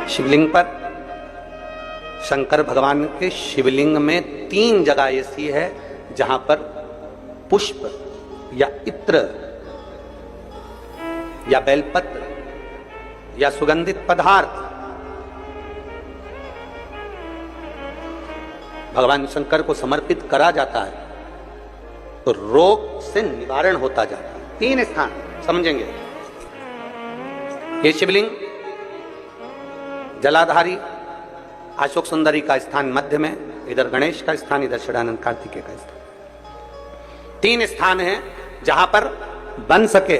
शिवलिंग पर शंकर भगवान के शिवलिंग में 3 जगह ऐसी है जहां पर पुष्प या इत्र या बेलपत्र या सुगंधित पदार्थ भगवान शंकर को समर्पित करा जाता है तो रोग से निवारण होता जाता है। 3 स्थान समझेंगे। ये शिवलिंग जलाधारी अशोक सुंदरी का स्थान मध्य में, इधर गणेश का स्थान, इधर षडानंद कार्तिकेय का स्थान। 3 स्थान हैं जहां पर बन सके।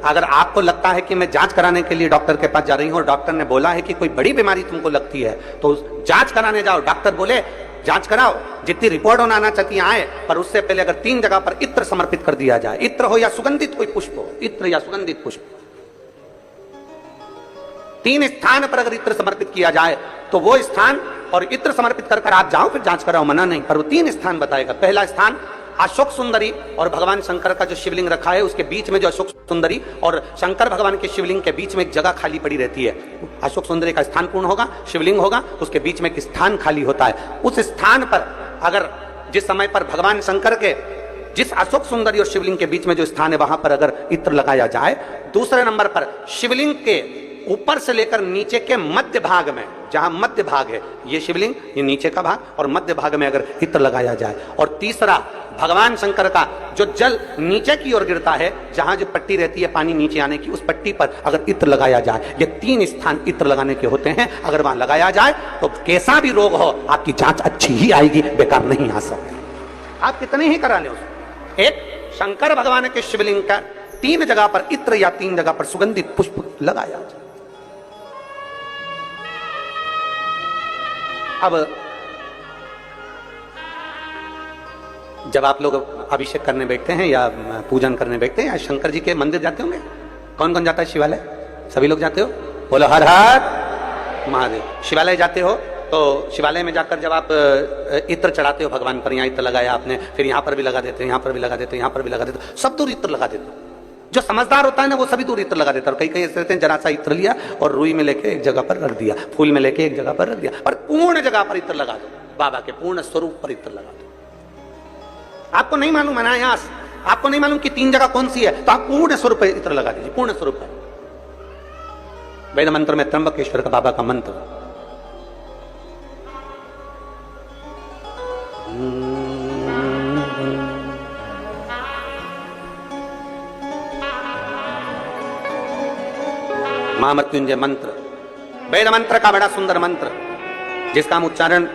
अगर आपको लगता है कि मैं जांच कराने के लिए डॉक्टर के पास जा रही हूं और डॉक्टर ने बोला है कि कोई बड़ी बीमारी तुमको लगती है तो जांच कराने जाओ, डॉक्टर बोले जांच कराओ, जितनी रिपोर्ट होना आना चाहती आए, पर उससे पहले अगर 3 जगह पर इत्र समर्पित कर दिया जाए, इत्र हो या सुगंधित कोई पुष्प हो, इत्र या सुगंधित पुष्प, 3 स्थान पर अगर इत्र समर्पित किया जाए तो वो स्थान और इत्र समर्पित कर आप जाओ फिर जांच कराओ, मना नहीं, पर वो 3 स्थान बताएगा। पहला स्थान अशोक सुंदरी और भगवान शंकर का जो शिवलिंग रखा है उसके बीच में जो अशोक सुंदरी और शंकर भगवान के शिवलिंग के बीच में एक जगह खाली पड़ी रहती है। अशोक सुंदरी का स्थान पूर्ण होगा, शिवलिंग होगा, उसके बीच में एक स्थान खाली होता है। उस स्थान पर अगर जिस समय पर भगवान शंकर के जिस अशोक सुंदरी और शिवलिंग के बीच में जो स्थान है वहां पर अगर इत्र लगाया जाए, दूसरे नंबर पर शिवलिंग के ऊपर से लेकर नीचे के मध्य भाग में, जहां मध्य भाग है ये शिवलिंग, ये नीचे का भाग और मध्य भाग में अगर इत्र लगाया जाए, और तीसरा भगवान शंकर का जो जल नीचे की ओर गिरता है, जहां जो पट्टी रहती है पानी नीचे आने की, उस पट्टी पर अगर इत्र लगाया जाए, ये 3 स्थान इत्र लगाने के होते हैं। अगर वहां लगाया जाए तो कैसा भी रोग हो आपकी जांच अच्छी ही आएगी, बेकार नहीं आ सकती। आप कितने ही करा ले उसको। एक शंकर भगवान के शिवलिंग का 3 जगह पर इत्र या 3 जगह पर सुगंधित पुष्प लगाया जाए। अब जब आप लोग अभिषेक करने बैठते हैं या पूजन करने बैठते हैं या शंकर जी के मंदिर जाते होंगे, कौन कौन जाता है शिवालय? सभी लोग जाते हो? बोलो हर हर महादेव। शिवालय जाते हो तो शिवालय में जाकर जब आप इत्र चढ़ाते हो भगवान पर, यहाँ इत्र लगाया आपने, फिर यहाँ पर भी लगा देते हो, यहाँ पर भी लगा देते हो, यहाँ पर भी लगा देते हो, सब दूर इत्र लगा देते हो। जो समझदार होता है ना वो सभी दूर इत्र लगा देता है। और कई कई ऐसे रहते हैं जरा सा इत्र लिया और रुई में लेके एक जगह पर रख दिया, फूल में लेके एक जगह पर रख दिया, पर पूर्ण जगह पर इत्र लगा दो, बाबा के पूर्ण स्वरूप पर इत्र लगा दो। आपको नहीं मालूम अनायास, आपको नहीं मालूम कि 3 जगह कौन सी है, तो आप पूर्ण स्वरूप पर इत्र लगा दीजिए, पूर्ण स्वरूप पर। वेद मंत्र में त्र्यंबकेश्वर का बाबा का मंत्र, महामृत्युंजय मंत्र, वेद मंत्र का बड़ा सुंदर मंत्र, जिसका हम उच्चारण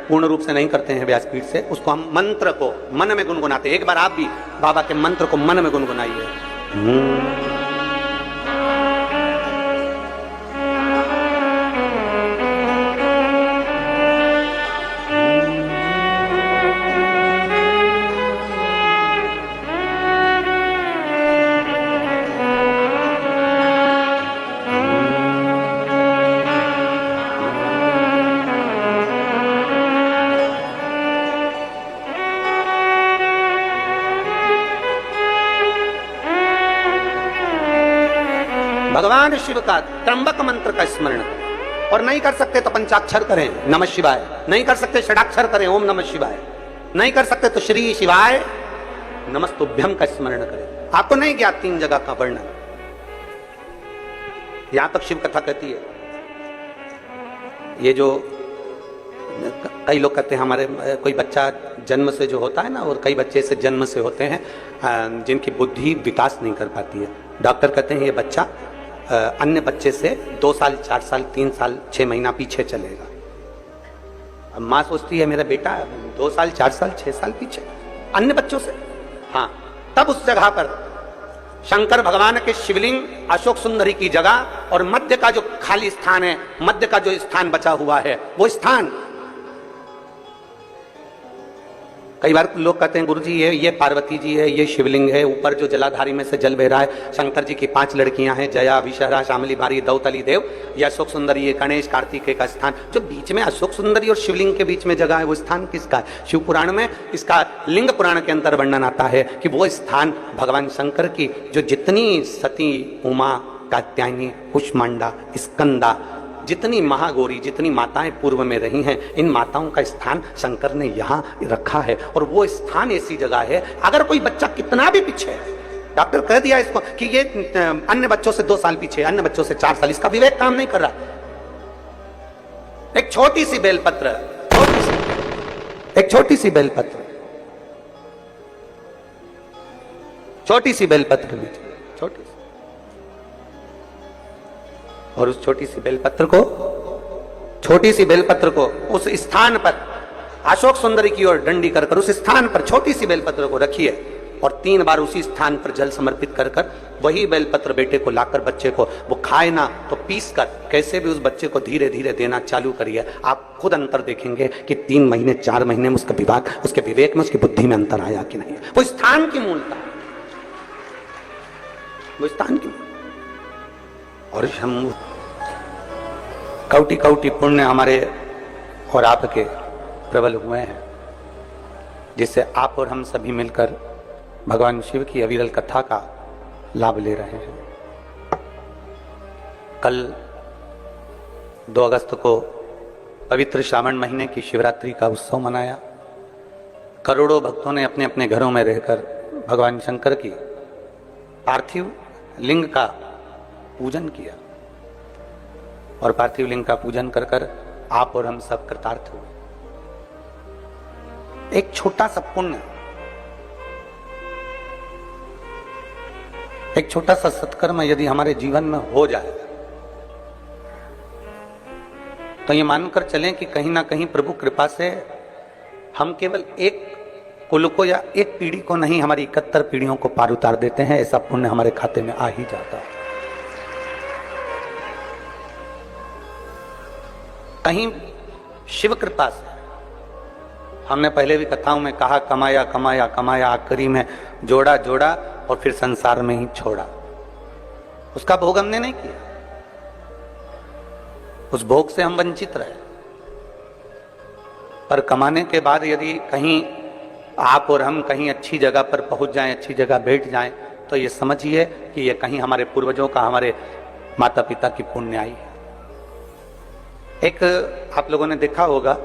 पूर्ण रूप से नहीं करते हैं व्यासपीठ से, उसको हम मंत्र को मन में गुनगुनाते हैं। एक बार आप भी बाबा के मंत्र को मन में गुनगुनाइए। भगवान शिव का त्र्यंबक मंत्र का स्मरण करें, और नहीं कर सकते तो पंचाक्षर करें नमः शिवाय, नहीं कर सकते षडाक्षर करें ओम नमः शिवाय, नहीं कर सकते तो श्री शिवाय नमस्तुभ्यम का स्मरण करें। आपको नहीं ज्ञात 3 जगह का वर्णन, यहां तक शिव कथा कहती है। ये जो कई लोग कहते हैं हमारे कोई बच्चा जन्म से जो होता है ना, और कई बच्चे से जन्म से होते हैं जिनकी बुद्धि विकास नहीं कर पाती है। डॉक्टर कहते हैं ये बच्चा अन्य बच्चे से 2 साल 4 साल 3 साल 6 महीना पीछे चलेगा। अब माँ सोचती है मेरा बेटा 2 साल 4 साल 6 साल पीछे अन्य बच्चों से। हाँ, तब उस जगह पर शंकर भगवान के शिवलिंग अशोक सुंदरी की जगह और मध्य का जो खाली स्थान है, मध्य का जो स्थान बचा हुआ है, वो स्थान कई बार लोग कहते हैं गुरुजी ये पार्वती जी है, ये शिवलिंग है, ऊपर जो जलाधारी में से जल बह रहा है, शंकर जी की 5 लड़कियां हैं, जया विशहरा शामली बारी दौतली देव, ये अशोक सुंदरी, ये गणेश कार्तिकेय का स्थान, जो बीच में अशोक सुंदरी और शिवलिंग के बीच में जगह है, वो स्थान किसका है? शिव पुराण में इसका लिंग पुराण के अंदर वर्णन आता है कि वो स्थान भगवान शंकर की जो जितनी सती, उमा, कात्यायनी, कुष्मांडा, स्कंदा, जितनी महागौरी, जितनी माताएं पूर्व में रही हैं, इन माताओं का स्थान शंकर ने यहाँ रखा है। और वो स्थान ऐसी जगह है, अगर कोई बच्चा कितना भी पीछे है, डॉक्टर कह दिया इसको कि ये अन्य बच्चों से 2 साल पीछे, अन्य बच्चों से 4 साल, इसका विवेक काम नहीं कर रहा। एक छोटी सी बेलपत्र, एक छोटी सी बेलपत्र, छोटी सी बेलपत्र लीजिए, छोटी सी, और उस छोटी सी बेलपत्र को, छोटी सी बेलपत्र को उस स्थान पर अशोक सुंदरी की ओर डंडी कर कर उस स्थान पर छोटी सी बेलपत्र को रखिए और 3 बार उसी स्थान पर जल समर्पित कर कर वही बेलपत्र बेटे को लाकर बच्चे को, वो खाए ना तो पीस कर कैसे भी उस बच्चे को धीरे धीरे देना चालू करिए। आप खुद अंतर देखेंगे कि 3 महीने 4 महीने में उसका विभाग, उसके विवेक में, उसकी बुद्धि में अंतर आया कि नहीं। वो स्थान की मूलता, वो स्थान की। और हम कौटि कौटि पुण्य हमारे और आपके प्रबल हुए हैं, जिससे आप और हम सभी मिलकर भगवान शिव की अविरल कथा का लाभ ले रहे हैं। कल 2 अगस्त को पवित्र श्रावण महीने की शिवरात्रि का उत्सव मनाया। करोड़ों भक्तों ने अपने अपने घरों में रहकर भगवान शंकर की पार्थिव लिंग का पूजन किया और पार्थिव लिंग का पूजन कर कर आप और हम सब कृतार्थ हुए। एक छोटा सा पुण्य, एक छोटा सा सत्कर्म यदि हमारे जीवन में हो जाए तो ये मानकर चलें कि कहीं ना कहीं प्रभु कृपा से हम केवल एक कुल को या एक पीढ़ी को नहीं, हमारी 71 पीढ़ियों को पार उतार देते हैं। ऐसा पुण्य हमारे खाते में आ ही जाता है। कहीं शिव कृपा से, हमने पहले भी कथाओं में कहा, कमाया कमाया कमाया, आखिरी में जोड़ा जोड़ा और फिर संसार में ही छोड़ा। उसका भोग हमने नहीं किया, उस भोग से हम वंचित रहे। पर कमाने के बाद यदि कहीं आप और हम कहीं अच्छी जगह पर पहुंच जाएं, अच्छी जगह बैठ जाएं, तो ये समझिए कि ये कहीं हमारे पूर्वजों का, हमारे माता पिता की पुण्याई है। एक आप लोगों ने देखा होगा,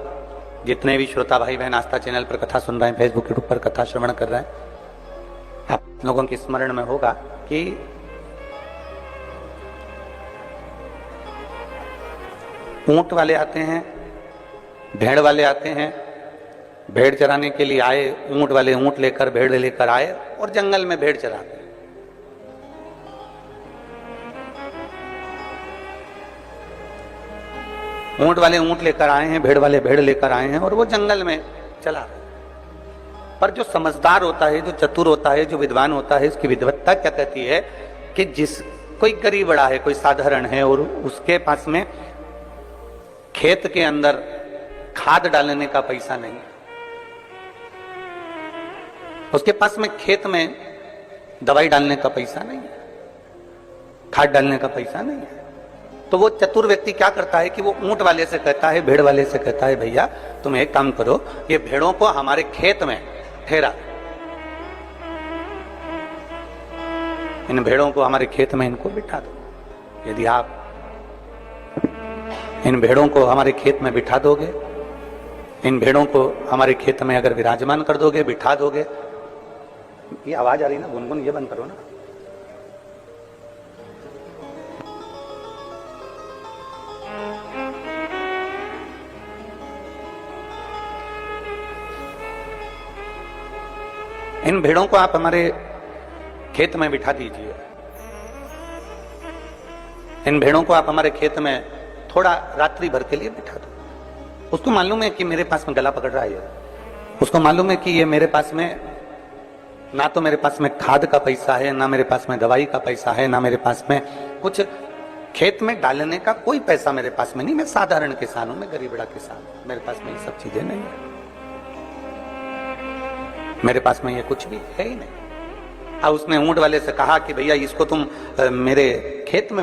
जितने भी श्रोता भाई बहन आस्था चैनल पर कथा सुन रहे हैं, फेसबुक यूट्यूब पर कथा श्रवण कर रहे हैं, आप लोगों के स्मरण में होगा कि ऊंट वाले आते हैं, भेड़ वाले आते हैं, भेड़ चराने के लिए आए, ऊंट वाले ऊंट लेकर, भेड़ लेकर आए और जंगल में भेड़ चराते हैं। ऊंट वाले ऊंट लेकर आए हैं, भेड़ वाले भेड़ लेकर आए हैं और वो जंगल में चला रहे। पर जो समझदार होता है, जो चतुर होता है, जो विद्वान होता है, उसकी विद्वत्ता क्या कहती है कि जिस कोई गरीब बड़ा है, कोई साधारण है और उसके पास में खेत के अंदर खाद डालने का पैसा नहीं है, उसके पास में खेत में दवाई डालने का पैसा नहीं है, खाद डालने का पैसा नहीं है, तो वो चतुर व्यक्ति क्या करता है कि वो ऊंट वाले से कहता है, भेड़ वाले से कहता है, भैया तुम एक काम करो, ये भेड़ों को हमारे खेत में ठहरा, इन भेड़ों को हमारे खेत में इनको बिठा दो। यदि आप इन भेड़ों को हमारे खेत में बिठा दोगे, इन भेड़ों को हमारे खेत में अगर विराजमान कर दोगे, बिठा दोगे, ये आवाज आ रही ना गुनगुन, ये बंद करो ना। इन भेड़ों को आप हमारे खेत में बिठा दीजिए, इन भेड़ों को आप हमारे खेत में थोड़ा रात्रि भर के लिए बिठा दो। उसको मालूम है कि मेरे पास में गला पकड़ रहा है, उसको मालूम है कि ये मेरे पास में ना तो मेरे पास में खाद का पैसा है, ना मेरे पास में दवाई का पैसा है, ना मेरे पास में कुछ खेत में डालने का कोई पैसा मेरे पास में नहीं। मैं साधारण किसान हूं, मैं गरीब बड़ा किसान, मेरे पास में ये सब चीजें नहीं है, मेरे पास में ये कुछ भी है ही नहीं। अब उसने ऊंट वाले से कहा कि भैया इसको तुम मेरे खेत में